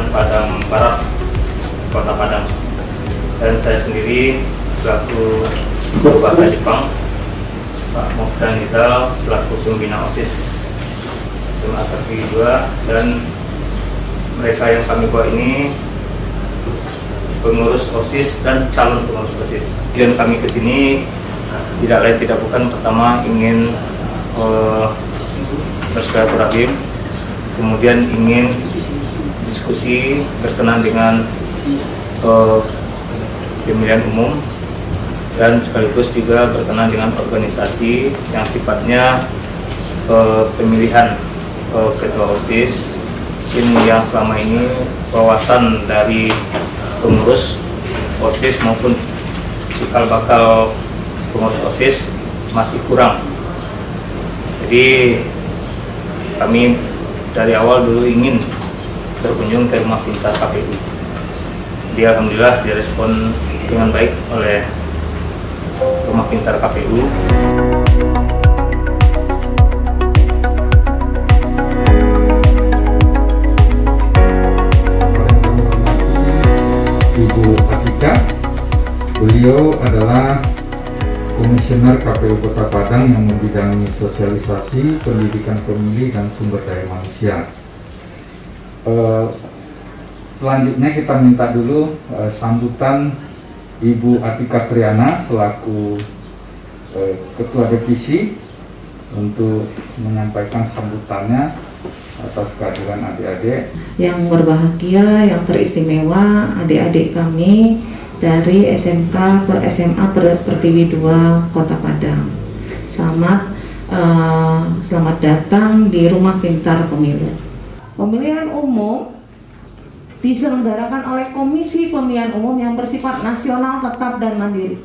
Padang Barat, Kota Padang. Dan saya sendiri selaku guru bahasa Jepang, Pak Mokhtar Nizal selaku pembina OSIS SMA Negeri 2, dan mereka yang kami bawa ini pengurus OSIS dan calon pengurus OSIS. Dan kami ke sini tidak lain tidak bukan, pertama ingin bersilaturahim, kemudian ingin diskusi berkenan dengan pemilihan umum, dan sekaligus juga berkenan dengan organisasi yang sifatnya pemilihan ketua OSIS yang selama ini wawasan dari pengurus OSIS maupun cikal bakal pengurus OSIS masih kurang. Jadi kami dari awal dulu ingin berkunjung ke rumah pintar KPU. Dia alhamdulillah direspon dengan baik oleh rumah pintar KPU. Ibu Atika, beliau adalah Komisioner KPU Kota Padang yang membidangi sosialisasi, pendidikan pemilih, dan sumber daya manusia. Selanjutnya kita minta dulu sambutan Ibu Atika Triana selaku Ketua Divisi untuk menyampaikan sambutannya atas kehadiran adik-adik. Yang berbahagia, yang teristimewa, adik-adik kami dari SMK ke SMA Pertiwi 2 Kota Padang. Selamat datang di Rumah Pintar Pemilu. Pemilihan umum diselenggarakan oleh Komisi Pemilihan Umum yang bersifat nasional, tetap, dan mandiri.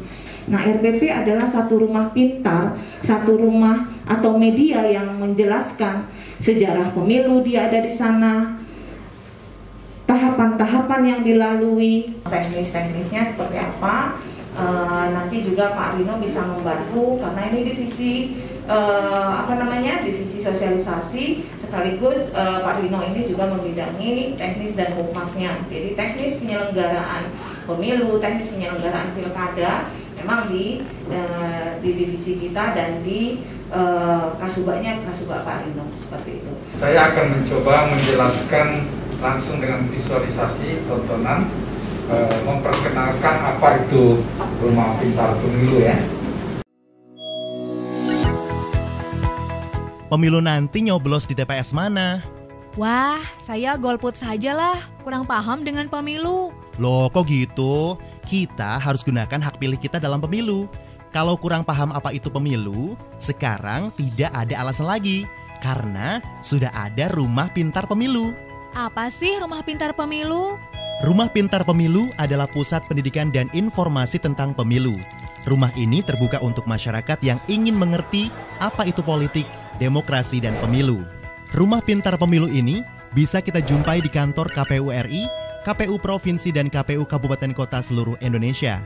Nah, RPP adalah satu rumah pintar, satu rumah atau media yang menjelaskan sejarah pemilu, dia ada di sana, tahapan-tahapan yang dilalui, teknis-teknisnya seperti apa. Nanti juga Pak Rino bisa membantu karena ini divisi divisi sosialisasi, sekaligus Pak Rino ini juga membidangi teknis dan humasnya. Jadi teknis penyelenggaraan pemilu, teknis penyelenggaraan pilkada memang di divisi kita, dan di kasubagnya Kasubag Pak Rino, seperti itu. Saya akan mencoba menjelaskan langsung dengan visualisasi tontonan, memperkenalkan apa itu Rumah Pintar Pemilu ya. Pemilu nanti nyoblos di TPS mana? Wah, saya golput sajalah, kurang paham dengan pemilu. Loh, kok gitu? Kita harus gunakan hak pilih kita dalam pemilu. Kalau kurang paham apa itu pemilu, sekarang tidak ada alasan lagi, karena sudah ada Rumah Pintar Pemilu. Apa sih Rumah Pintar Pemilu? Rumah Pintar Pemilu adalah pusat pendidikan dan informasi tentang pemilu. Rumah ini terbuka untuk masyarakat yang ingin mengerti apa itu politik, demokrasi, dan pemilu. Rumah Pintar Pemilu ini bisa kita jumpai di kantor KPU RI, KPU Provinsi, dan KPU Kabupaten Kota seluruh Indonesia.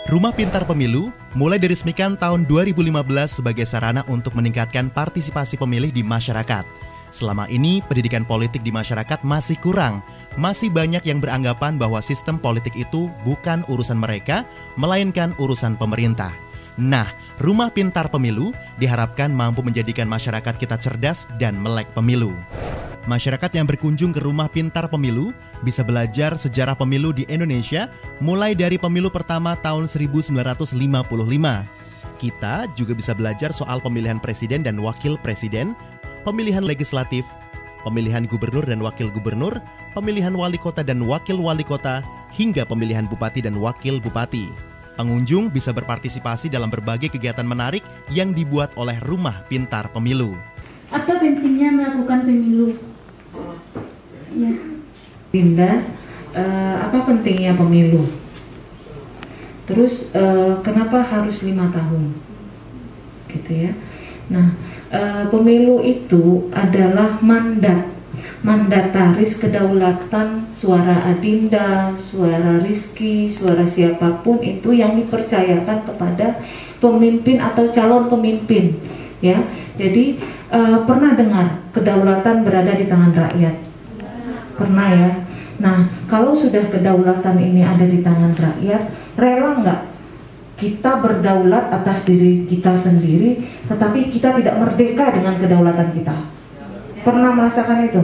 Rumah Pintar Pemilu mulai diresmikan tahun 2015 sebagai sarana untuk meningkatkan partisipasi pemilih di masyarakat. Selama ini, pendidikan politik di masyarakat masih kurang. Masih banyak yang beranggapan bahwa sistem politik itu bukan urusan mereka, melainkan urusan pemerintah. Nah, Rumah Pintar Pemilu diharapkan mampu menjadikan masyarakat kita cerdas dan melek pemilu. Masyarakat yang berkunjung ke Rumah Pintar Pemilu bisa belajar sejarah pemilu di Indonesia mulai dari pemilu pertama tahun 1955. Kita juga bisa belajar soal pemilihan presiden dan wakil presiden, pemilihan legislatif, pemilihan gubernur dan wakil gubernur, pemilihan wali kota dan wakil wali kota, hingga pemilihan bupati dan wakil bupati. Pengunjung bisa berpartisipasi dalam berbagai kegiatan menarik yang dibuat oleh Rumah Pintar Pemilu. Apa pentingnya melakukan pemilu? Ya. Dinda, apa pentingnya pemilu? Terus kenapa harus 5 tahun? Gitu ya. Nah, pemilu itu adalah mandataris kedaulatan suara Adinda, suara Rizky, suara siapapun itu yang dipercayakan kepada pemimpin atau calon pemimpin, ya. Jadi pernah dengar kedaulatan berada di tangan rakyat? Pernah ya. Nah, kalau sudah kedaulatan ini ada di tangan rakyat, rela nggak kita berdaulat atas diri kita sendiri, tetapi kita tidak merdeka dengan kedaulatan kita? Pernah merasakan itu?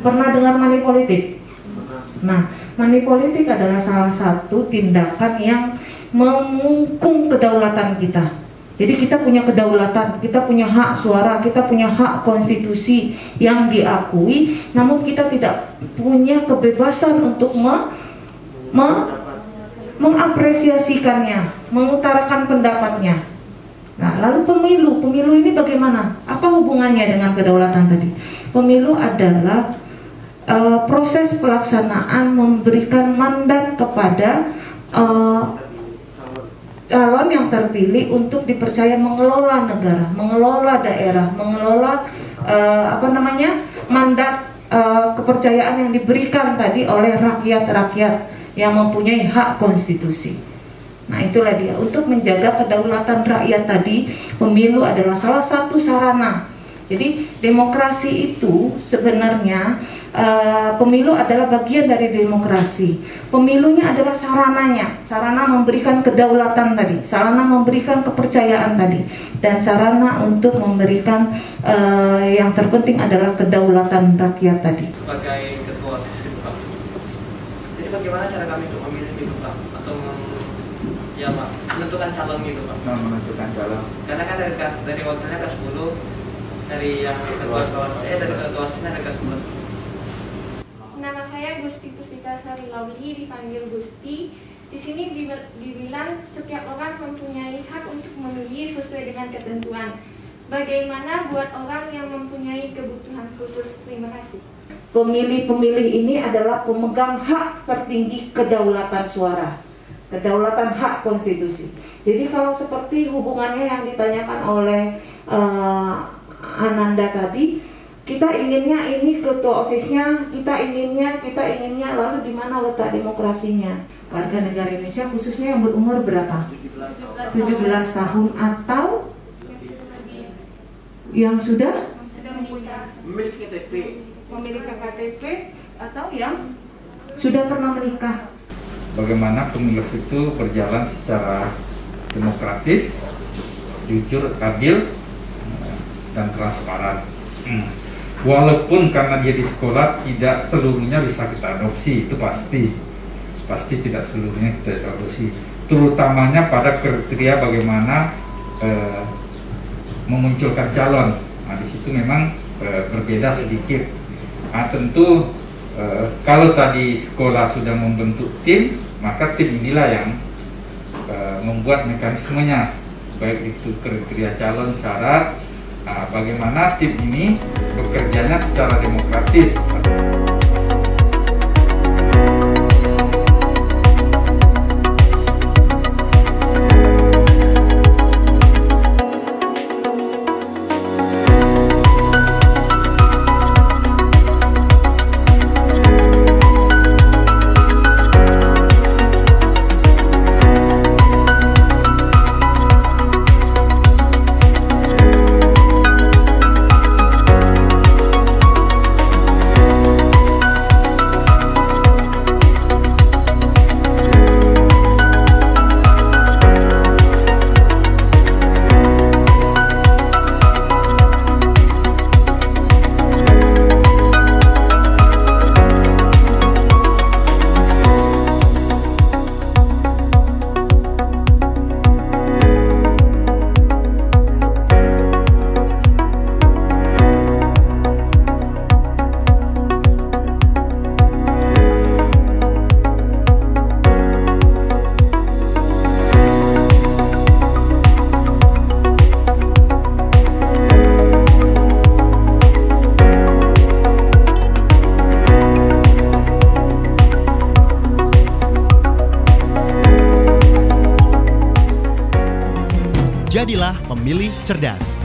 Pernah dengar money politik? Nah, money politik adalah salah satu tindakan yang mengungkung kedaulatan kita. Jadi kita punya kedaulatan, kita punya hak suara, kita punya hak konstitusi yang diakui, namun kita tidak punya kebebasan untuk mengapresiasikannya, mengutarakan pendapatnya. Nah, lalu pemilu ini bagaimana? Apa hubungannya dengan kedaulatan tadi? Pemilu adalah proses pelaksanaan memberikan mandat kepada calon yang terpilih untuk dipercaya mengelola negara, mengelola daerah, mengelola mandat kepercayaan yang diberikan tadi oleh rakyat-rakyat yang mempunyai hak konstitusi. Nah, itulah dia, untuk menjaga kedaulatan rakyat tadi, pemilu adalah salah satu sarana. Jadi demokrasi itu sebenarnya pemilu adalah bagian dari demokrasi. Pemilunya adalah sarananya, sarana memberikan kedaulatan tadi, sarana memberikan kepercayaan tadi, dan sarana untuk memberikan yang terpenting adalah kedaulatan rakyat tadi. Sebagai ketua OSIS, Pak, jadi bagaimana cara kami untuk memilih gitu, Pak, atau Pak, menentukan calon gitu, Pak? Menentukan calon. Karena kan dari wakilnya ke 10, dari yang ketua OSIS ada ke 10. Nama saya Gusti Pustika Sari Lauli, dipanggil Gusti. Di sini dibilang setiap orang mempunyai hak untuk memilih sesuai dengan ketentuan. Bagaimana buat orang yang mempunyai kebutuhan khusus? Terima kasih. Pemilih-pemilih ini adalah pemegang hak tertinggi kedaulatan suara, kedaulatan hak konstitusi. Jadi kalau seperti hubungannya yang ditanyakan oleh Ananda tadi, kita inginnya ini ketua OSIS-nya, kita inginnya, lalu di mana letak demokrasinya? Warga negara Indonesia khususnya yang berumur berapa? 17 tahun atau yang sudah memiliki KTP atau yang sudah pernah menikah. Bagaimana pemilu itu berjalan secara demokratis, jujur, adil, dan transparan. Walaupun karena dia di sekolah tidak seluruhnya bisa kita adopsi, itu pasti tidak seluruhnya kita adopsi. Terutamanya pada kriteria bagaimana memunculkan calon. Nah, di situ memang berbeda sedikit. Nah, tentu kalau tadi sekolah sudah membentuk tim, maka tim inilah yang membuat mekanismenya, baik itu kriteria calon, syarat. Nah, bagaimana tim ini bekerjanya secara demokratis. Jadilah pemilih cerdas.